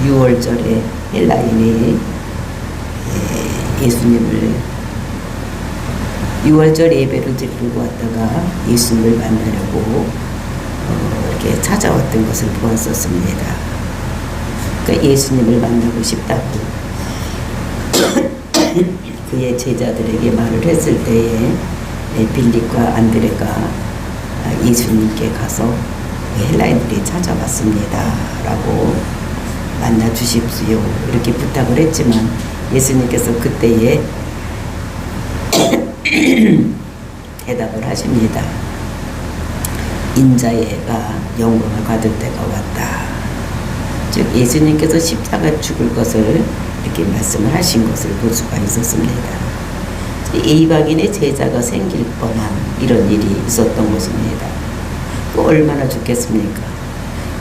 6월절에 헬라인이 예수님을 6월절 예배를 드리고 왔다가 예수님을 만나려고 이렇게 찾아왔던 것을 보았었습니다. 그러니까 예수님을 만나고 싶다고 그의 제자들에게 말을 했을 때에 빌립과 안드레가 예수님께 가서 헬라인들이 찾아왔습니다 라고 만나 주십시오 이렇게 부탁을 했지만 예수님께서 그때에 대답을 하십니다. 인자가 영광을 받을 때가 왔다. 즉 예수님께서 십자가 죽을 것을 이렇게 말씀을 하신 것을 볼 수가 있었습니다. 이방인의 제자가 생길 뻔한 이런 일이 있었던 것입니다. 그 얼마나 좋겠습니까?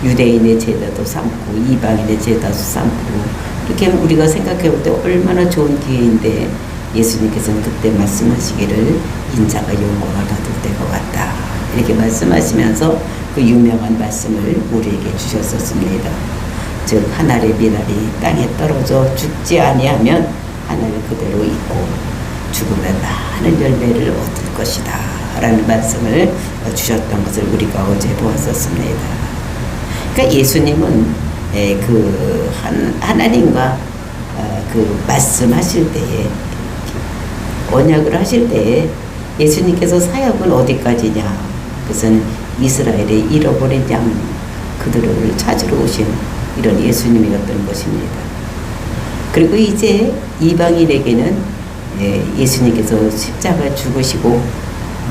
유대인의 제자도 삼고 이방인의 제자도 삼고 이렇게 우리가 생각해 볼 때 얼마나 좋은 기회인데 예수님께서는 그때 말씀하시기를 인자가 영광을 받을 때가 왔다 이렇게 말씀하시면서 그 유명한 말씀을 우리에게 주셨었습니다. 즉 하늘의 미랄이 땅에 떨어져 죽지 아니하면 하늘 그대로 있고 죽으면 많은 열매를 얻을 것이다 라는 말씀을 주셨던 것을 우리가 어제 보았었습니다. 그러니까 예수님은 그 하나님과 그 말씀하실 때에 언약을 하실 때에 예수님께서 사역은 어디까지냐? 그것은 이스라엘의 잃어버린 양 그들을 찾으러 오신 이런 예수님이었던 것입니다. 그리고 이제 이방인에게는 예수님께서 십자가 죽으시고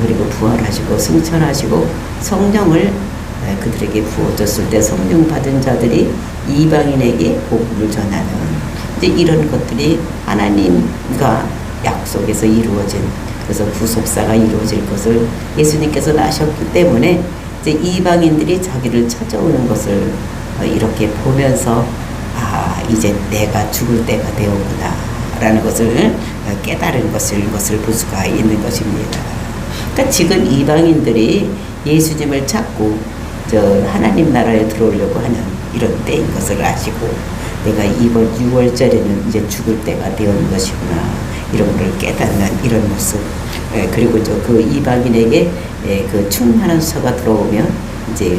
그리고 부활하시고 승천하시고 성령을 그들에게 부어줬을 때 성령 받은 자들이 이방인에게 복음을 전하는 이제 이런 것들이 하나님과 약속에서 이루어진 그래서 구속사가 이루어질 것을 예수님께서 아셨기 때문에 이제 이방인들이 자기를 찾아오는 것을 이렇게 보면서 이제 내가 죽을 때가 되었구나 라는 것을 깨달은 것을 볼 수가 있는 것입니다. 그러니까 지금 이방인들이 예수님을 찾고 하나님 나라에 들어오려고 하는 이런 때인 것을 아시고 내가 이번 6월절에는 이제 죽을 때가 되었는 것이구나 이런 걸 깨닫는 이런 모습 그리고 그 이방인에게 그 충만한 수가 들어오면 이제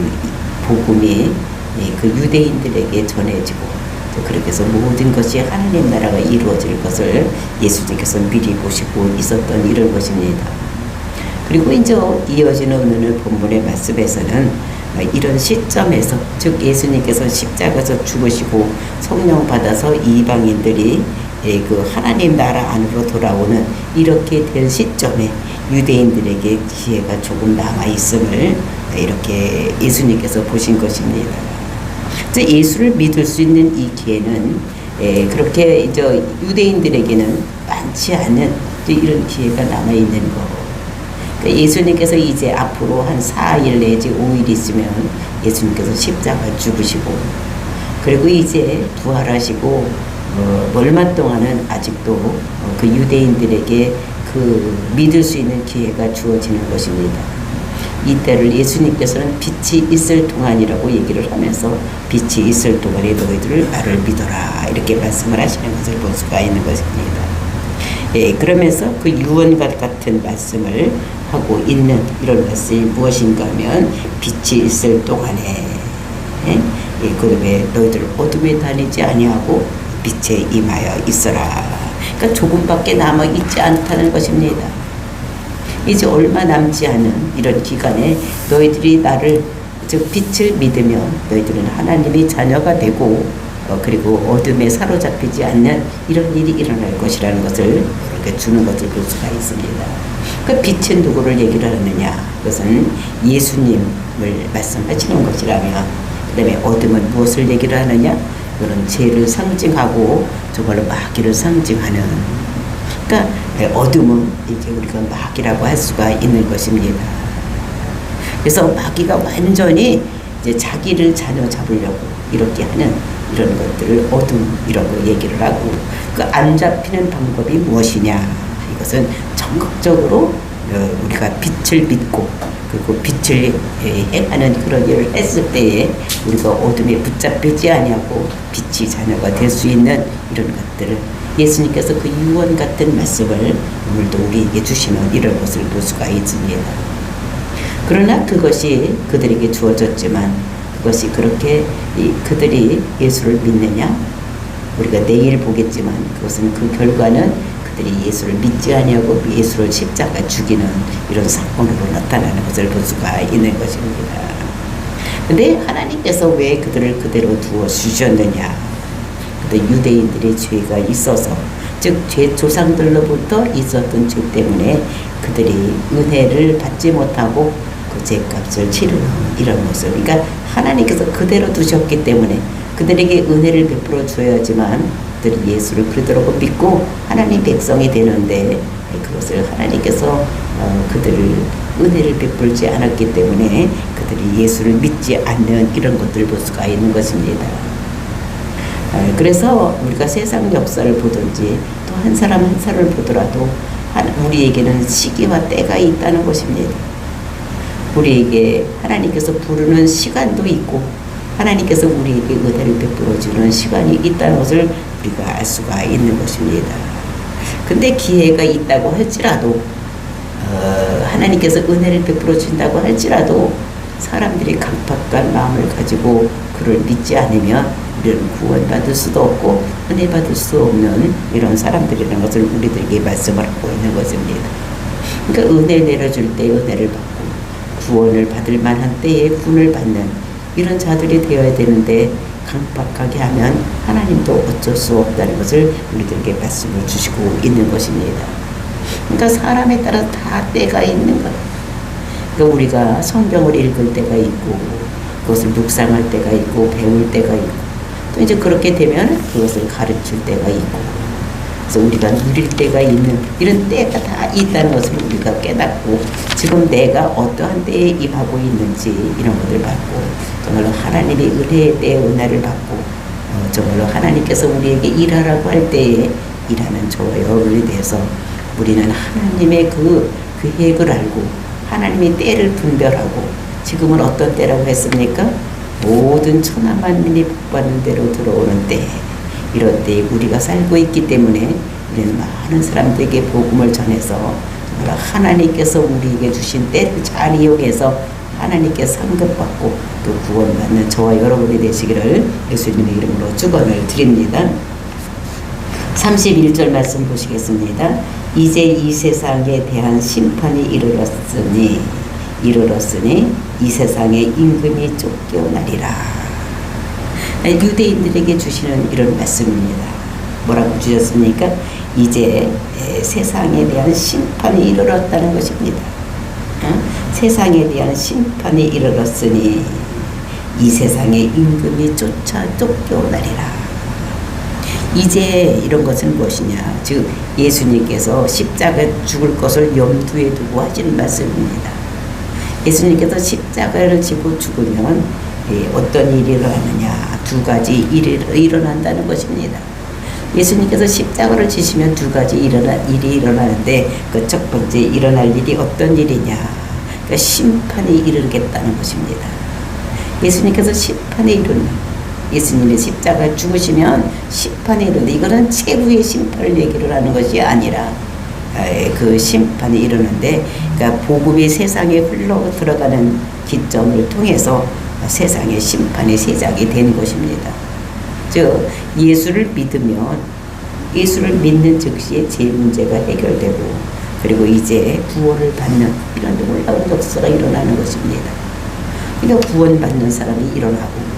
복음이 그 유대인들에게 전해지고 그렇게 해서 모든 것이 하나님 나라가 이루어질 것을 예수님께서 미리 보시고 있었던 이런 것입니다. 그리고 이제 이어지는 오늘 본문의 말씀에서는 이런 시점에서 즉 예수님께서 십자가에서 죽으시고 성령 받아서 이방인들이 그 하나님 나라 안으로 돌아오는 이렇게 될 시점에 유대인들에게 기회가 조금 남아 있음을 이렇게 예수님께서 보신 것입니다. 예수를 믿을 수 있는 이 기회는 그렇게 이제 유대인들에게는 많지 않은 이런 기회가 남아 있는 거. 그러니까 예수님께서 이제 앞으로 한 4일 내지 5일 있으면 예수님께서 십자가 죽으시고 그리고 이제 부활하시고 얼마 동안은 아직도 그 유대인들에게 그 믿을 수 있는 기회가 주어지는 것입니다. 이때를 예수님께서는 빛이 있을 동안이라고 얘기를 하면서 빛이 있을 동안에 너희들을 나를 믿어라 이렇게 말씀을 하시는 것을 볼 수가 있는 것입니다. 그러면서 그 유언과 같은 말씀을 하고 있는 이런 말씀이 무엇인가 하면 빛이 있을 동안에 그러면 너희들 어둠에 다니지 아니하고 빛에 임하여 있어라. 그러니까 조금밖에 남아 있지 않다는 것입니다. 이제 얼마 남지 않은 이런 기간에 너희들이 나를 즉 빛을 믿으면 너희들은 하나님의 자녀가 되고 그리고 어둠에 사로잡히지 않는 이런 일이 일어날 것이라는 것을 이렇게 주는 것을 볼 수가 있습니다. 그 빛은 누구를 얘기를 하느냐? 그것은 예수님을 말씀하시는 것이라면 그 다음에 어둠은 무엇을 얘기를 하느냐? 그런 죄를 상징하고 정말로 마귀를 상징하는 그러니까 어둠은 이제 우리가 마귀라고 할 수가 있는 것입니다. 그래서 마귀가 완전히 이제 자기를 자녀 잡으려고 이렇게 하는 이런 것들을 어둠이라고 얘기를 하고 그 안 잡히는 방법이 무엇이냐 이것은 적극적으로 우리가 빛을 믿고 그리고 빛을 행하는 그런 일을 했을 때에 우리가 어둠에 붙잡히지 아니하고 빛이 자녀가 될 수 있는 이런 것들을 예수님께서 그 유언 같은 말씀을 오늘도 우리에게 주시는 이런 것을 볼 수가 있습니다. 그러나 그것이 그들에게 주어졌지만 그것이 그렇게 그들이 예수를 믿느냐? 우리가 내일 보겠지만 그것은 그 결과는 그들이 예수를 믿지 아니하고 예수를 십자가 죽이는 이런 사건으로 나타나는 것을 볼 수가 있는 것입니다. 근데 하나님께서 왜 그들을 그대로 두어 주셨느냐? 유대인들의 죄가 있어서 즉 죄 조상들로부터 있었던 죄 때문에 그들이 은혜를 받지 못하고 그 죄값을 치르는 이런 모습. 그러니까 하나님께서 그대로 두셨기 때문에 그들에게 은혜를 베풀어 줘야지만 그들이 예수를 그대로 믿고 하나님 백성이 되는데 그것을 하나님께서 그들을 은혜를 베풀지 않았기 때문에 그들이 예수를 믿지 않는 이런 것들을 볼 수가 있는 것입니다. 그래서 우리가 세상 역사를 보든지 또 한 사람 한 사람을 보더라도 우리에게는 시기와 때가 있다는 것입니다. 우리에게 하나님께서 부르는 시간도 있고 하나님께서 우리에게 은혜를 베풀어 주는 시간이 있다는 것을 우리가 알 수가 있는 것입니다. 근데 기회가 있다고 할지라도 하나님께서 은혜를 베풀어 준다고 할지라도 사람들이 강팍한 마음을 가지고 그를 믿지 않으면 우리는 구원받을 수도 없고 은혜 받을 수 없는 이런 사람들이라는 것을 우리들에게 말씀을 하고 있는 것입니다. 그러니까 은혜 내려줄 때 은혜를 받고 구원을 받을 만한 때에 구원을 받는 이런 자들이 되어야 되는데 강박하게 하면 하나님도 어쩔 수 없다는 것을 우리들에게 말씀을 주시고 있는 것입니다. 그러니까 사람에 따라 다 때가 있는 것. 그러니까 우리가 성경을 읽을 때가 있고 그것을 묵상할 때가 있고 배울 때가 있고 또 이제 그렇게 되면 그것을 가르칠 때가 있고 그래서 우리가 누릴 때가 있는 이런 때가 다 있다는 것을 우리가 깨닫고 지금 내가 어떠한 때에 임하고 있는지 이런 것을 받고 정말로 하나님의 은혜의 때에 은혜를 받고 정말로 하나님께서 우리에게 일하라고 할 때에 일하는 저와 여러분에 대해서 우리는 하나님의 그 계획을 알고 하나님의 때를 분별하고 지금은 어떤 때라고 했습니까? 모든 천하 만민이 복받는 대로 들어오는 때 이런 때에 우리가 살고 있기 때문에 우리는 많은 사람들에게 복음을 전해서 하나님께서 우리에게 주신 때를 잘 이용해서 하나님께 상급받고 또 구원받는 저와 여러분이 되시기를 예수님의 이름으로 축원을 드립니다. 31절 말씀 보시겠습니다. 이제 이 세상에 대한 심판이 이르렀으니 이 세상의 임금이 쫓겨나리라. 유대인들에게 주시는 이런 말씀입니다. 뭐라고 주셨습니까? 이제 세상에 대한 심판이 이르렀다는 것입니다. 세상에 대한 심판이 이르렀으니 이 세상의 임금이 쫓겨나리라. 이제 이런 것은 무엇이냐? 즉 예수님께서 십자가 죽을 것을 염두에 두고 하시는 말씀입니다. 예수님께서 십자가를 지고 죽으면 어떤 일이 일어나느냐? 두 가지 일이 일어난다는 것입니다. 예수님께서 십자가를 지시면 두 가지 일이 일어나는데 그 첫 번째 일어날 일이 어떤 일이냐? 그러니까 심판이 이르겠다는 것입니다. 예수님께서 심판에 이르는 예수님의 십자가 죽으시면 심판에 이르는데 이거는 최후의 심판을 얘기를 하는 것이 아니라 그 심판이 이르는데 그러니까 복음이 세상에 흘러 들어가는 기점을 통해서 세상의 심판이 시작이 되는 것입니다. 즉 예수를 믿으면 예수를 믿는 즉시에 제 문제가 해결되고 그리고 이제 구원을 받는 이런 놀라운 역사가 일어나는 것입니다. 그러니까 구원받는 사람이 일어나고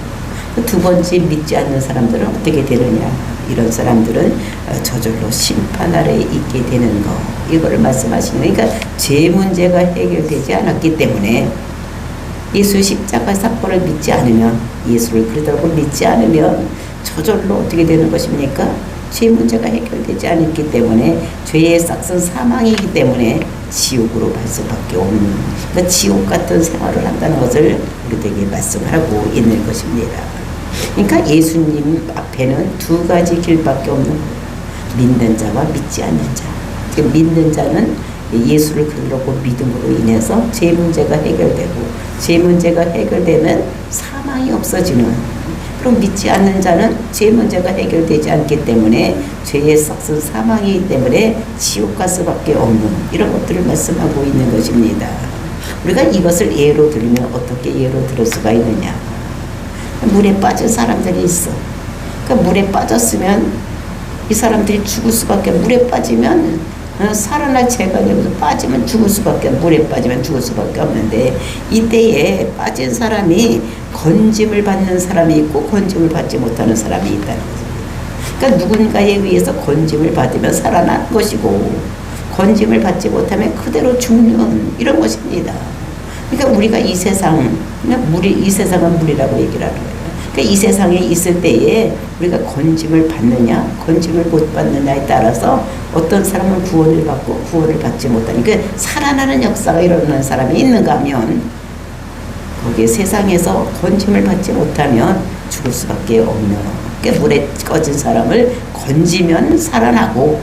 두 번째 믿지 않는 사람들은 어떻게 되느냐? 이런 사람들은 저절로 심판 아래에 있게 되는 거 이거를 말씀하시는 그러니까 죄 문제가 해결되지 않았기 때문에 예수 십자가 사건을 믿지 않으면 예수를 그리스도로 믿지 않으면 저절로 어떻게 되는 것입니까? 죄 문제가 해결되지 않았기 때문에 죄의 싹은 사망이기 때문에 지옥으로 갈 수밖에 없는 그러니까 지옥 같은 생활을 한다는 것을 우리에게 말씀하고 있는 것입니다. 그러니까 예수님 앞에는 두 가지 길밖에 없는 거예요. 믿는 자와 믿지 않는 자. 믿는 자는 예수를 그리고 믿음으로 인해서 죄 문제가 해결되고, 죄 문제가 해결되면 사망이 없어지는, 그럼 믿지 않는 자는 죄 문제가 해결되지 않기 때문에 죄의 삭은 사망이기 때문에 지옥 갈 수밖에 없는 이런 것들을 말씀하고 있는 것입니다. 우리가 이것을 예로 들면 어떻게 예로 들을 수가 있느냐. 물에 빠진 사람들이 있어. 그러니까 물에 빠졌으면 이 사람들이 죽을 수밖에, 물에 빠지면 살아날 죄가 되면서 빠지면 죽을 수밖에, 물에 빠지면 죽을 수밖에 없는데, 이때에 빠진 사람이 건짐을 받는 사람이 있고 건짐을 받지 못하는 사람이 있다는 거죠. 그러니까 누군가에 의해서 건짐을 받으면 살아난 것이고, 건짐을 받지 못하면 그대로 죽는 이런 것입니다. 그러니까 우리가 이 세상, 이 세상은 물이라고 얘기를 하는 거예요. 그러니까 이 세상에 있을 때에 우리가 건짐을 받느냐, 건짐을 못 받느냐에 따라서 어떤 사람은 구원을 받고 구원을 받지 못하는, 그러니까 살아나는 역사가 일어나는 사람이 있는가 하면, 거기에 세상에서 건짐을 받지 못하면 죽을 수밖에 없는, 그러니까 물에 꺼진 사람을 건지면 살아나고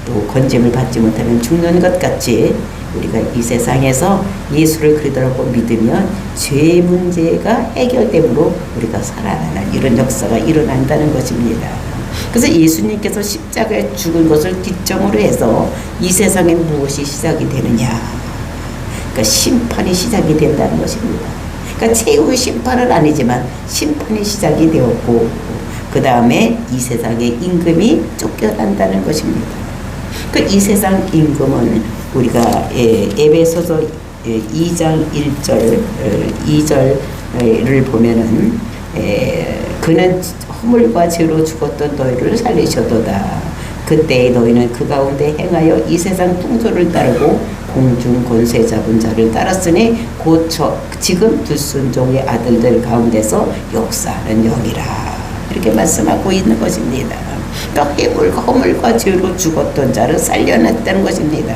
또 건짐을 받지 못하면 죽는 것 같이, 우리가 이 세상에서 예수를 그리스도라고 믿으면 죄 문제가 해결되므로 우리가 살아나는 이런 역사가 일어난다는 것입니다. 그래서 예수님께서 십자가에 죽은 것을 기점으로 해서 이 세상에 무엇이 시작이 되느냐, 그러니까 심판이 시작이 된다는 것입니다. 그러니까 최후의 심판은 아니지만 심판이 시작이 되었고, 그 다음에 이 세상의 임금이 쫓겨난다는 것입니다. 그 이 세상 임금은 우리가 에베소서 2장 2절을 보면은, 그는 허물과 죄로 죽었던 너희를 살리셔도다. 그때 너희는 그 가운데 행하여 이 세상 풍조를 따르고 공중 권세 잡은 자를 따랐으니 곧 지금 불순종의 아들들 가운데서 역사하는 영이라, 이렇게 말씀하고 있는 것입니다. 그러니까 허물과 죄로 죽었던 자를 살려냈다는 것입니다.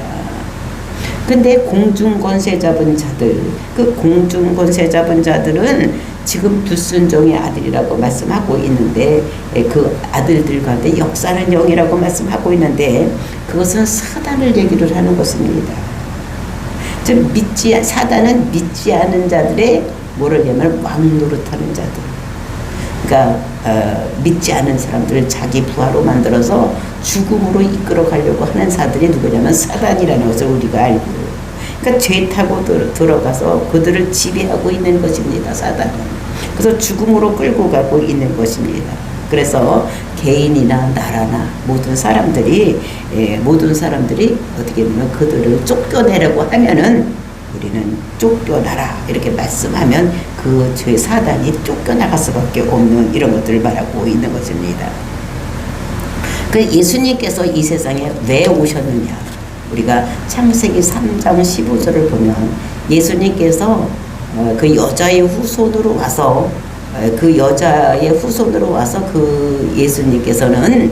근데 공중 권세 잡은 자들, 그 공중 권세 잡은 자들은 지금 불순종의 아들이라고 말씀하고 있는데, 그 아들들 가운데 역사는 영이라고 말씀하고 있는데, 그것은 사단을 얘기를 하는 것입니다. 즉 사단은 믿지 않은 자들의 뭐라냐면 왕노릇하는 자들, 그러니까 믿지 않은 사람들을 자기 부하로 만들어서 죽음으로 이끌어 가려고 하는 자들이 누구냐면 사단이라는 것을 우리가 알고, 그러니까 죄 타고 들어가서 그들을 지배하고 있는 것입니다, 사단은. 그래서 죽음으로 끌고 가고 있는 것입니다. 그래서 개인이나 나라나 모든 사람들이 어떻게 보면 그들을 쫓겨내려고 하면은 우리는 쫓겨나라 이렇게 말씀하면 그 죄 사단이 쫓겨나갈 수밖에 없는 이런 것들을 말하고 있는 것입니다. 그 예수님께서 이 세상에 왜 오셨느냐, 우리가 창세기 3장 15절을 보면 예수님께서 그 여자의 후손으로 와서 그 예수님께서는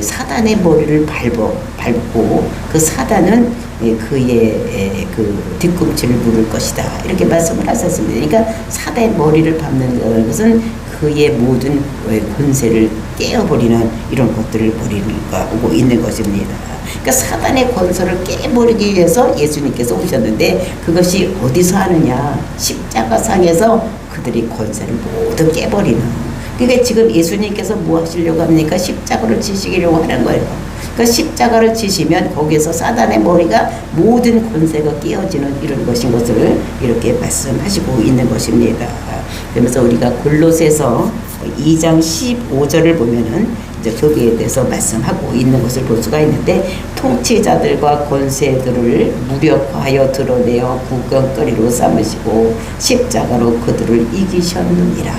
사단의 머리를 밟고 그 사단은 그의 그 뒤꿈치를 물을 것이다, 이렇게 말씀을 하셨습니다. 그러니까 사단의 머리를 밟는 것은 그의 모든 권세를 깨어버리는 이런 것들을 버리고 있는 것입니다. 그러니까 사단의 권세를 깨버리기 위해서 예수님께서 오셨는데, 그것이 어디서 하느냐, 십자가상에서 그들이 권세를 모두 깨버리는. 그러니까 지금 예수님께서 뭐 하시려고 합니까? 십자가를 지시려고 하는 거예요. 그러니까 십자가를 지시면 거기에서 사단의 머리가 모든 권세가 깨어지는 이런 것인 것을 이렇게 말씀하시고 있는 것입니다. 그러면서 우리가 골로새서 2장 15절을 보면은 이제 거기에 대해서 말씀하고 있는 것을 볼 수가 있는데, 통치자들과 권세들을 무력화하여 드러내어 구경거리로 삼으시고 십자가로 그들을 이기셨느니라.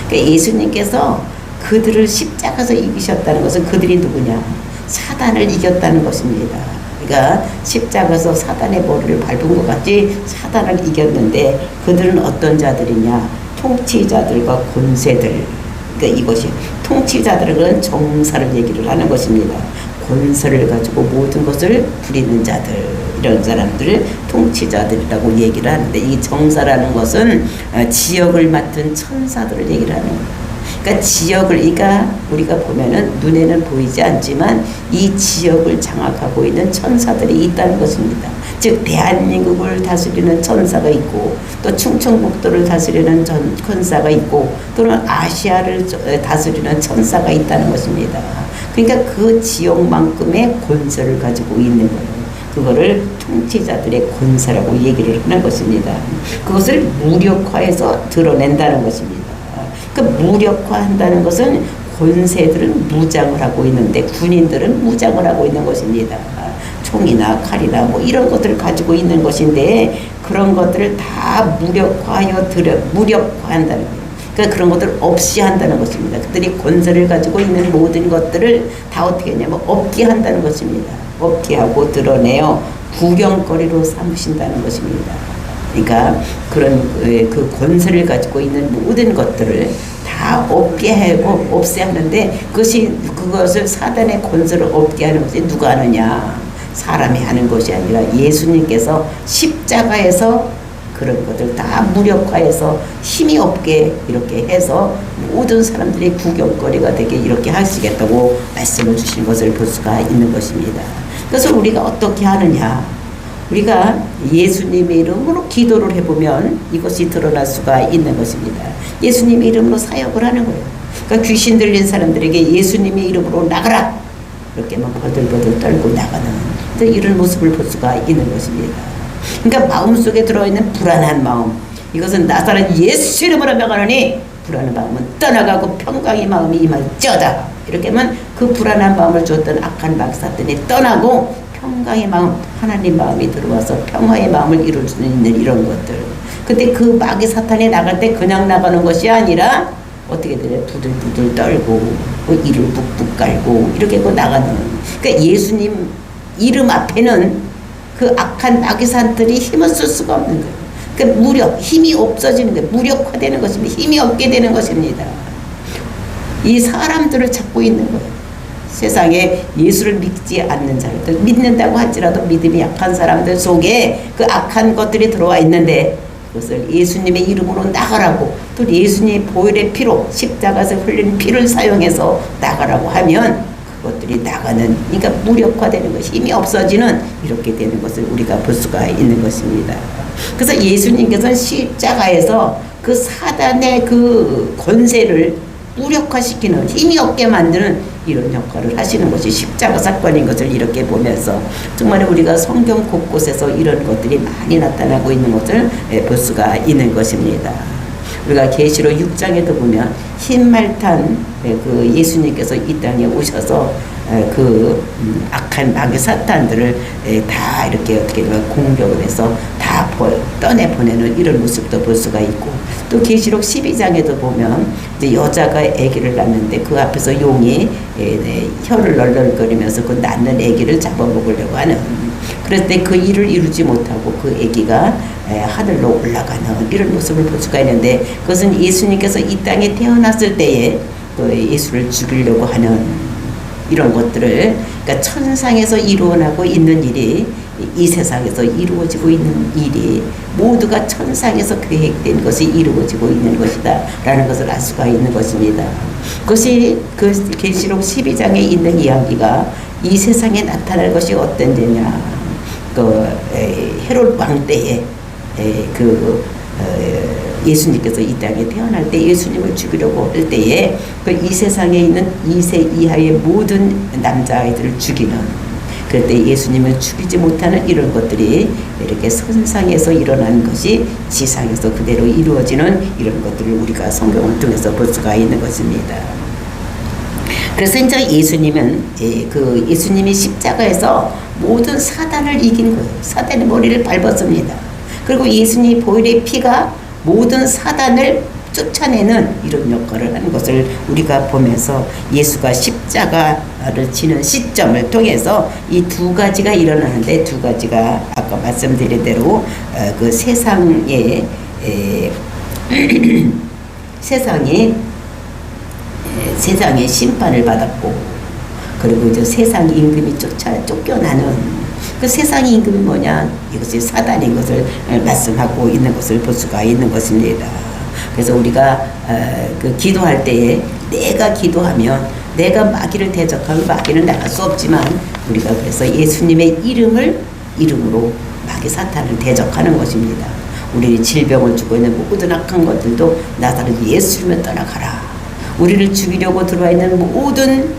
그러니까 예수님께서 그들을 십자가에서 이기셨다는 것은 그들이 누구냐? 사단을 이겼다는 것입니다. 그러니까 십자가에서 사단의 머리를 밟은 것 같이 사단을 이겼는데, 그들은 어떤 자들이냐? 통치자들과 권세들. 그러니까 이것이 통치자들은 정사를 얘기를 하는 것입니다. 권세를 가지고 모든 것을 부리는 자들, 이런 사람들을 통치자들이라고 얘기를 하는데, 이 정사라는 것은 지역을 맡은 천사들을 얘기를 하는 거예요. 그러니까 지역을, 그러니까 우리가 보면은 눈에는 보이지 않지만 이 지역을 장악하고 있는 천사들이 있다는 것입니다. 즉 대한민국을 다스리는 천사가 있고, 또 충청북도를 다스리는 천사가 있고, 또는 아시아를 다스리는 천사가 있다는 것입니다. 그러니까 그 지역만큼의 권세를 가지고 있는 거예요. 그거를 통치자들의 권세라고 얘기를 하는 것입니다. 그것을 무력화해서 드러낸다는 것입니다. 그 무력화한다는 것은 권세들은 무장을 하고 있는데 군인들은 무장을 하고 있는 것입니다. 총이나 칼이나 뭐 이런 것들을 가지고 있는 것인데, 그런 것들을 다 무력화한다는 거예요. 그러니까 그런 것들을 없이 한다는 것입니다. 그들이 권세를 가지고 있는 모든 것들을 다 어떻게 하냐면 없게 한다는 것입니다. 없게 하고 드러내어 구경거리로 삼으신다는 것입니다. 그러니까 그런 그 권세를 가지고 있는 모든 것들을 다 없게 하고 없애하는데, 그것을 사단의 권세를 없게 하는 것이 누가 하느냐? 사람이 하는 것이 아니라 예수님께서 십자가에서 그런 것들 다 무력화해서 힘이 없게 이렇게 해서 모든 사람들이 구경거리가 되게 이렇게 하시겠다고 말씀을 주신 것을 볼 수가 있는 것입니다. 그래서 우리가 어떻게 하느냐? 우리가 예수님의 이름으로 기도를 해보면 이것이 드러날 수가 있는 것입니다. 예수님의 이름으로 사역을 하는 거예요. 그러니까 귀신 들린 사람들에게 예수님의 이름으로 나가라! 이렇게 막 버들버들 떨고 나가는 이런 모습을 볼 수가 있는 것입니다. 그러니까 마음속에 들어있는 불안한 마음, 이것은 나사렛 예수 이름으로 명하노니 불안한 마음은 떠나가고 평강의 마음이 임할지어다. 이렇게 하면 그 불안한 마음을 줬던 악한 마귀사탄이 떠나고 평강의 마음, 하나님 마음이 들어와서 평화의 마음을 이룰 수 있는 이런 것들. 근데 그 마귀사탄이 나갈 때 그냥 나가는 것이 아니라 어떻게 되냐, 부들부들 떨고 이를 북북 깔고 이렇게 하고 나가는. 그러니까 예수님 이름 앞에는 그 악한 마귀사탄들이 힘을 쓸 수가 없는 거예요. 그러니까 힘이 없어지는 거예요. 무력화되는 것입니다. 힘이 없게 되는 것입니다. 이 사람들을 찾고 있는 거예요. 세상에 예수를 믿지 않는 사람들, 믿는다고 할지라도 믿음이 약한 사람들 속에 그 악한 것들이 들어와 있는데, 그것을 예수님의 이름으로 나가라고, 또 예수님의 보혈의 피로, 십자가에서 흘린 피를 사용해서 나가라고 하면 그것들이 나가는, 그러니까 무력화되는 것, 힘이 없어지는 이렇게 되는 것을 우리가 볼 수가 있는 것입니다. 그래서 예수님께서는 십자가에서 그 사단의 그 권세를 무력화시키는, 힘이 없게 만드는 이런 역할을 하시는 것이 십자가 사건인 것을 이렇게 보면서 정말 우리가 성경 곳곳에서 이런 것들이 많이 나타나고 있는 것을 볼 수가 있는 것입니다. 우리가 계시록 6장에도 보면 흰말 탄 그 예수님께서 이 땅에 오셔서 그 악한 마귀 사탄들을 다 이렇게 어떻게 공격을 해서 다 떠내보내는 이런 모습도 볼 수가 있고, 또 계시록 12장에도 보면 이제 여자가 아기를 낳는데 그 앞에서 용이 혀를 널널거리면서 그 낳는 아기를 잡아먹으려고 하는, 그럴 때 그 일을 이루지 못하고 그 아기가 하늘로 올라가는 이런 모습을 볼 수가 있는데, 그것은 예수님께서 이 땅에 태어났을 때에 또 예수를 죽이려고 하는 이런 것들을, 그러니까 천상에서 이루어나고 있는 일이 이 세상에서 이루어지고 있는 일이 모두가 천상에서 계획된 것이 이루어지고 있는 것이다 라는 것을 알 수가 있는 것입니다. 그것이 그 계시록 12장에 있는 이야기가 이 세상에 나타날 것이 어떤 데냐, 그 헤롯 왕 때에 예수님께서 이 땅에 태어날 때 예수님을 죽이려고 할 때에 이 세상에 있는 2세 이하의 모든 남자아이들을 죽이는, 그럴 때 예수님을 죽이지 못하는 이런 것들이 이렇게 선상에서 일어난 것이 지상에서 그대로 이루어지는 이런 것들을 우리가 성경을 통해서 볼 수가 있는 것입니다. 그래서 이제 예수님이 십자가에서 모든 사단을 이긴 거예요. 사단의 머리를 밟았습니다. 그리고 예수님의 보혈의 피가 모든 사단을 쫓아내는 이런 역할을 하는 것을 우리가 보면서 예수가 십자가를 지는 시점을 통해서 이 두 가지가 일어나는데, 두 가지가 아까 말씀드린 대로 그 세상의 세상의 심판을 받았고, 그리고 이제 세상 임금이 쫓겨나는 그 세상 임금이 뭐냐, 이것이 사단인 것을 말씀하고 있는 것을 볼 수가 있는 것입니다. 그래서 우리가 그 기도할 때에 내가 기도하면 내가 마귀를 대적하면 마귀는 나갈 수 없지만 우리가 그래서 예수님의 이름으로 마귀 사탄을 대적하는 것입니다. 우리 질병을 주고 있는 모든 악한 것들도 나사렛 예수님을 떠나가라. 우리를 죽이려고 들어와 있는 모든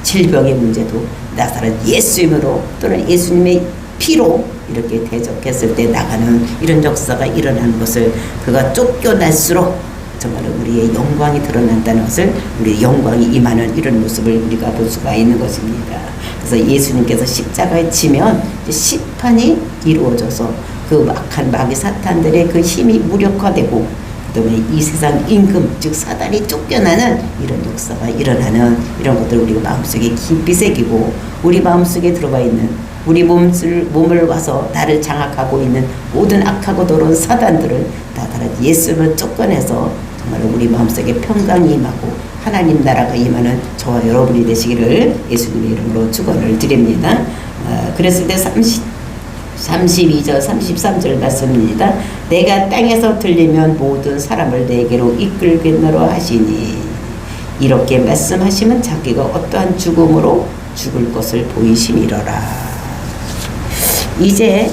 질병의 문제도 나사렛 예수님으로 또는 예수님의 피로 이렇게 대적했을 때 나가는 이런 역사가 일어나는 것을 그가 쫓겨날수록 정말 우리의 영광이 드러난다는 것을 우리의 영광이 임하는 이런 모습을 우리가 볼 수가 있는 것입니다. 그래서 예수님께서 십자가에 치면 심판이 이루어져서 그 악한 마귀 사탄들의 그 힘이 무력화되고 그다음에 이 세상 임금 즉 사단이 쫓겨나는 이런 역사가 일어나는 이런 것들을 우리가 마음속에 깊이 새기고 우리 마음속에 들어가 있는 우리 몸을 와서 나를 장악하고 있는 모든 악하고 더러운 사단들을 다 예수를 쫓겨내서 정말 우리 마음속에 평강이 임하고 하나님 나라가 임하는 저와 여러분이 되시기를 예수님의 이름으로 축원을 드립니다. 그랬을 때 32절 33절 말씀입니다. 내가 땅에서 들리면 모든 사람을 내게로 이끌겠노라 하시니 이렇게 말씀하시면 자기가 어떠한 죽음으로 죽을 것을 보이심이로라. 이제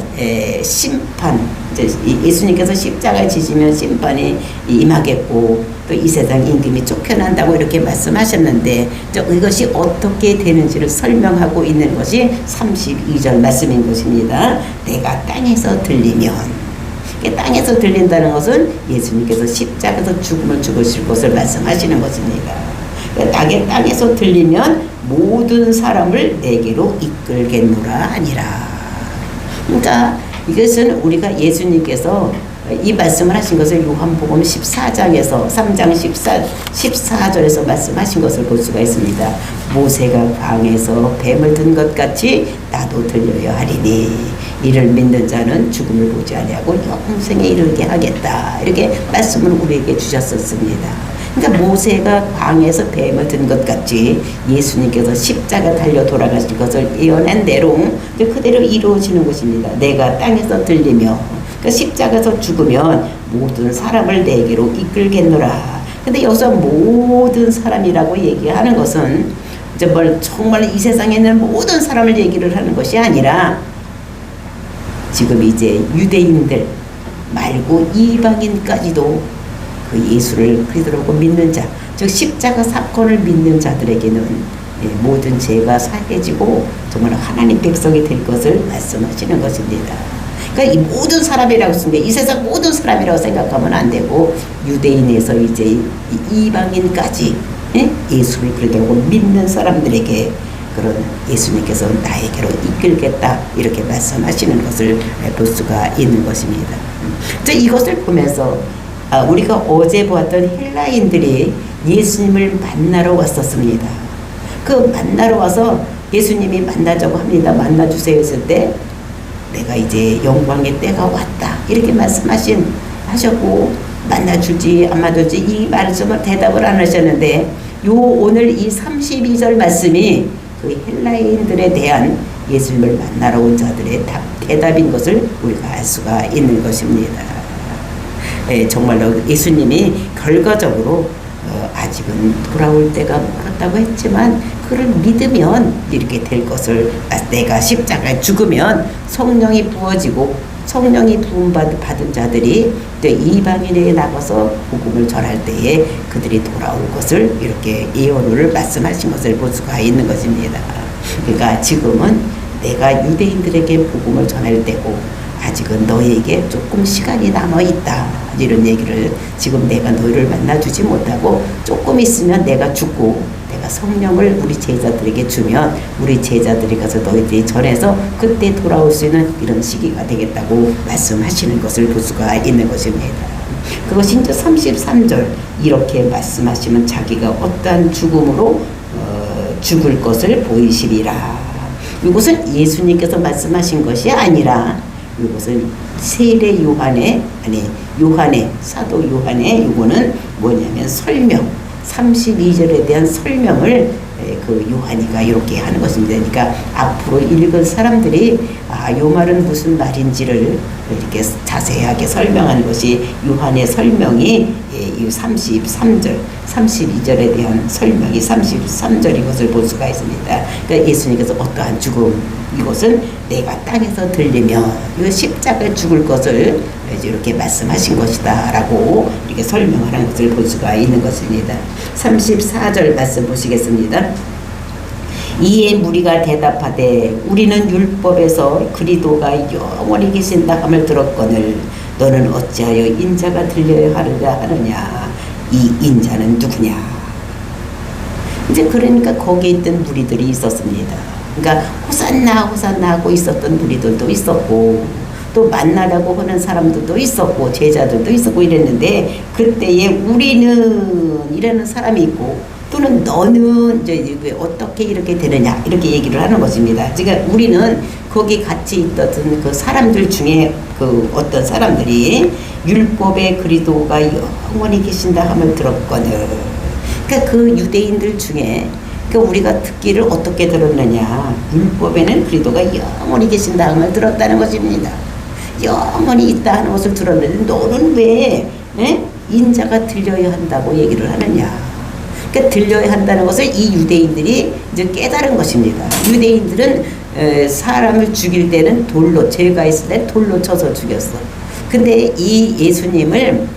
심판, 이제 예수님께서 십자가에 지시면 심판이 임하겠고 또 이 세상 임금이 쫓겨난다고 이렇게 말씀하셨는데 이것이 어떻게 되는지를 설명하고 있는 것이 32절 말씀인 것입니다. 내가 땅에서 들리면, 땅에서 들린다는 것은 예수님께서 십자가에서 죽음을 죽으실 것을 말씀하시는 것입니다. 땅에서 들리면 모든 사람을 내게로 이끌겠노라 하니라. 그러니까 이것은 우리가 예수님께서 이 말씀을 하신 것을 요한복음 14장에서 3장 14절에서 말씀하신 것을 볼 수가 있습니다. 모세가 광에서 뱀을 든 것 같이 나도 들려야 하리니 이를 믿는 자는 죽음을 보지 아니하고 영생에 이르게 하겠다. 이렇게 말씀을 우리에게 주셨었습니다. 그러니까 모세가 광에서 뱀을 든 것 같이 예수님께서 십자가 달려 돌아가실 것을 예언한 내용 그대로 이루어지는 것입니다. 내가 땅에서 들리며 십자가에서 죽으면 모든 사람을 내게로 이끌겠노라. 근데 여기서 모든 사람이라고 얘기하는 것은 이제 정말 이 세상에 있는 모든 사람을 얘기를 하는 것이 아니라 지금 이제 유대인들 말고 이방인까지도 그 예수를 그리스도라고 믿는 자, 즉 십자가 사건을 믿는 자들에게는 모든 죄가 사해지고 정말 하나님 백성이 될 것을 말씀하시는 것입니다. 그러니까 이 모든 사람이라고 쓰는데 이 세상 모든 사람이라고 생각하면 안 되고 유대인에서 이제 이방인까지 예수를 그리스도라고 믿는 사람들에게 그런 예수님께서 나에게로 이끌겠다 이렇게 말씀하시는 것을 볼 수가 있는 것입니다. 이것을 보면서 우리가 어제 보았던 헬라인들이 예수님을 만나러 왔었습니다. 그 만나러 와서 예수님이 만나자고 합니다. 만나주세요 했을 때 내가 이제 영광의 때가 왔다 이렇게 하셨고 만나주지 안 만나주지 이 말씀을 대답을 안 하셨는데 오늘 이 32절 말씀이 그 헬라인들에 대한 예수님을 만나러 온 자들의 대답인 것을 우리가 알 수가 있는 것입니다. 정말로 예수님이 결과적으로 아직은 돌아올 때가 멀었다고 했지만 그를 믿으면 이렇게 될 것을 내가 십자가에 죽으면 성령이 부어지고 성령이 부음받은 자들이 또 이방인에 나가서 복음을 전할 때에 그들이 돌아올 것을 이렇게 예언을 말씀하신 것을 볼 수가 있는 것입니다. 그러니까 지금은 내가 유대인들에게 복음을 전할 때고 아직은 너희에게 조금 시간이 남아있다 이런 얘기를 지금 내가 너희를 만나주지 못하고 조금 있으면 내가 죽고 내가 성령을 우리 제자들에게 주면 우리 제자들이 가서 너희들이 전해서 그때 돌아올 수 있는 이런 시기가 되겠다고 말씀하시는 것을 볼 수가 있는 것입니다. 그것이 이제 33절 이렇게 말씀하시면 자기가 어떠한 죽음으로 죽을 것을 보이시리라. 이것은 예수님께서 말씀하신 것이 아니라 이것은 세례 요한의 사도 요한의 이거는 뭐냐면 32절에 대한 설명을 그 요한이가 이렇게 하는 것입니다. 그러니까 앞으로 읽을 사람들이 요 말은 무슨 말인지를 이렇게 자세하게 설명하는 것이 요한의 설명이 이 33절, 32절에 대한 설명이 33절인 것을 볼 수가 있습니다. 그러니까 예수님께서 어떠한 죽음, 이것은 내가 땅에서 들리며 이 십자가에 죽을 것을 이렇게 말씀하신 것이다 라고 이렇게 설명하는 것을 볼 수가 있는 것입니다. 34절 말씀 보시겠습니다. 이에 무리가 대답하되 우리는 율법에서 그리스도가 영원히 계신다 함을 들었거늘 너는 어찌하여 인자가 들려야 하느냐 하느냐. 이 인자는 누구냐. 이제 그러니까 거기에 있던 무리들이 있었습니다. 그러니까 호산나 호산나 하고 있었던 무리들도 있었고 또 만나라고 하는 사람들도 있었고 제자들도 있었고 이랬는데 그때에 우리는 이라는 사람이 있고 또는 너는 이제 어떻게 이렇게 되느냐 이렇게 얘기를 하는 것입니다. 그러니까 우리는 거기 같이 있던 그 사람들 중에 그 어떤 사람들이 율법의 그리스도가 영원히 계신다 함을 들었거늘. 그러니까 그 유대인들 중에 그 우리가 듣기를 어떻게 들었느냐. 율법에는 그리스도가 영원히 계신다 함을 들었다는 것입니다. 영원히 있다 하는 것을 들었는데 너는 왜 인자가 들려야 한다고 얘기를 하느냐. 그러니까 들려야 한다는 것을 이 유대인들이 이제 깨달은 것입니다. 유대인들은 사람을 죽일 때는 돌로, 죄가 있을 때 돌로 쳐서 죽였어. 근데 이 예수님을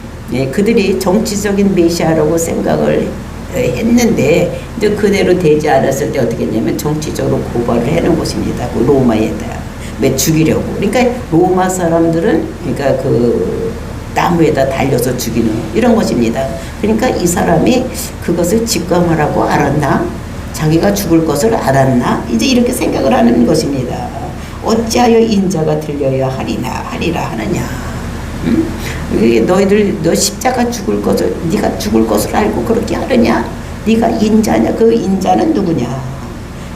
그들이 정치적인 메시아라고 생각을 했는데 이제 그대로 되지 않았을 때 어떻게 했냐면 정치적으로 고발을 해놓은 것입니다. 그 로마에다 왜 죽이려고. 그러니까 로마 사람들은 그러니까 그 나무에다 달려서 죽이는 이런 것입니다. 그러니까 이 사람이 그것을 직감하라고 알았나? 자기가 죽을 것을 알았나? 이제 이렇게 생각을 하는 것입니다. 어찌하여 인자가 들려야 하리라 하느냐. 너희들 너 십자가 죽을 것을 네가 죽을 것을 알고 그렇게 하느냐? 네가 인자냐? 그 인자는 누구냐?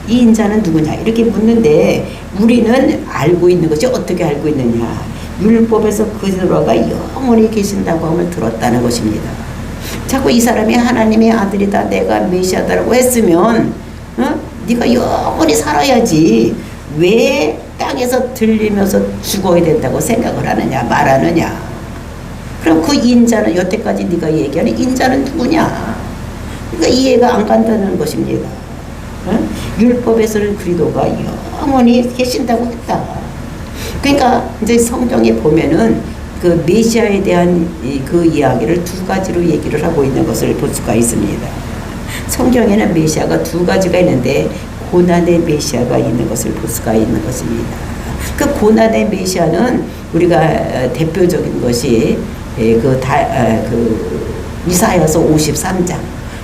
이 인자는 누구냐? 이렇게 묻는데 우리는 알고 있는 것이 어떻게 알고 있느냐? 율법에서 그리스도가 영원히 계신다고 함을 들었다는 것입니다. 자꾸 이 사람이 하나님의 아들이다 내가 메시아다라고 했으면 네가 영원히 살아야지 왜 땅에서 들리면서 죽어야 된다고 생각을 하느냐 말하느냐. 그럼 그 인자는 여태까지 네가 얘기하는 인자는 누구냐. 그러니까 이해가 안 간다는 것입니다. 율법에서는 그리스도가 영원히 계신다고 했다. 그러니까 이제 성경에 보면은 그 메시아에 대한 그 이야기를 두 가지로 얘기를 하고 있는 것을 볼 수가 있습니다. 성경에는 메시아가 두 가지가 있는데 고난의 메시아가 있는 것을 볼 수가 있는 것입니다. 그 고난의 메시아는 우리가 대표적인 것이 그 이사야서 53장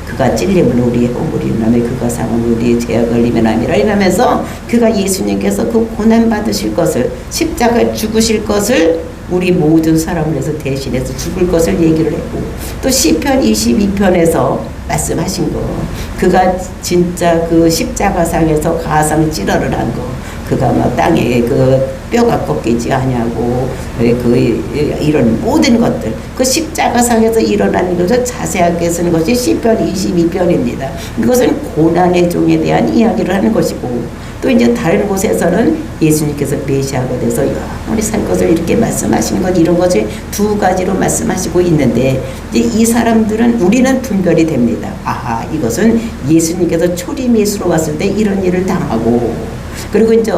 그가 찔림은 우리의 허물이 남에 그가 상은 우리의 죄악을 리면함이라 이러면서 그가 예수님께서 그 고난 받으실 것을 십자가에 죽으실 것을 우리 모든 사람을 위해서 대신해서 죽을 것을 얘기를 했고 또 시편 22편에서 말씀하신 거 그가 진짜 그 십자가상에서 가상 찌러를 한 거 그가 막 땅에 그 뼈가 꺾이지 아니하고 그 이런 모든 것들 그 십자가상에서 일어나는 것을 자세하게 쓰는 것이 시편 22편입니다. 이것은 고난의 종에 대한 이야기를 하는 것이고 또 이제 다른 곳에서는 예수님께서 메시아가 돼서 영원히 살 것을 이렇게 말씀하시는 것 이런 것을 두 가지로 말씀하시고 있는데 이제 이 사람들은 우리는 분별이 됩니다. 아하 이것은 예수님께서 초림 예수로 왔을 때 이런 일을 당하고 그리고 이제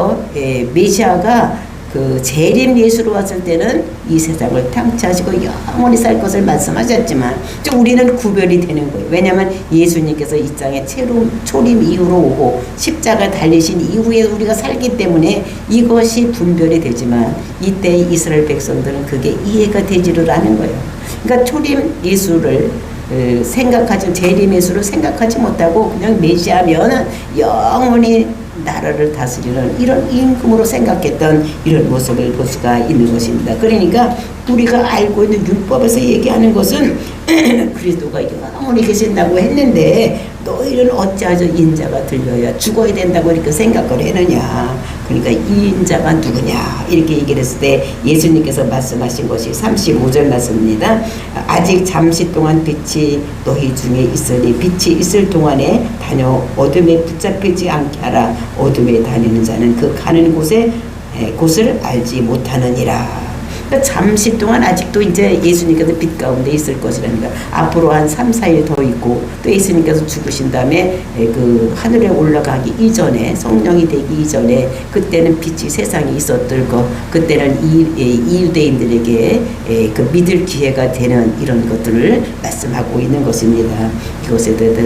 메시아가 그 재림 예수로 왔을 때는 이 세상을 탕치하시고 영원히 살 것을 말씀하셨지만 우리는 구별이 되는 거예요. 왜냐하면 예수님께서 이 땅에 초림 이후로 오고 십자가 달리신 이후에 우리가 살기 때문에 이것이 분별이 되지만 이때 이스라엘 백성들은 그게 이해가 되지를 않은 거예요. 그러니까 초림 예수를 생각하지 재림 예수를 생각하지 못하고 그냥 메시아면 영원히 나라를 다스리는 이런 임금으로 생각했던 이런 모습을 볼 수가 있는 것입니다. 그러니까 우리가 알고 있는 율법에서 얘기하는 것은 그리스도가 영원히 계신다고 했는데 너희는 어찌하여 인자가 들려야 죽어야 된다고 이렇게 생각을 했느냐. 그러니까 이 인자가 누구냐 이렇게 얘기를 했을 때 예수님께서 말씀하신 것이 35절 말씀입니다. 아직 잠시 동안 빛이 너희 중에 있으니 빛이 있을 동안에 다녀 어둠에 붙잡히지 않게 하라. 어둠에 다니는 자는 그 가는 곳을 알지 못하느니라. 그러니까 잠시 동안 아직도 이제 예수님께서 빛 가운데 있을 것이라니까 앞으로 한 3, 4일 더 있고 또 예수님께서 죽으신 다음에 그 하늘에 올라가기 이전에 성령이 되기 이전에 그때는 빛이 세상에 있었을 것 그때는 이유대인들에게 그 믿을 기회가 되는 이런 것들을 말씀하고 있는 것입니다. 이것에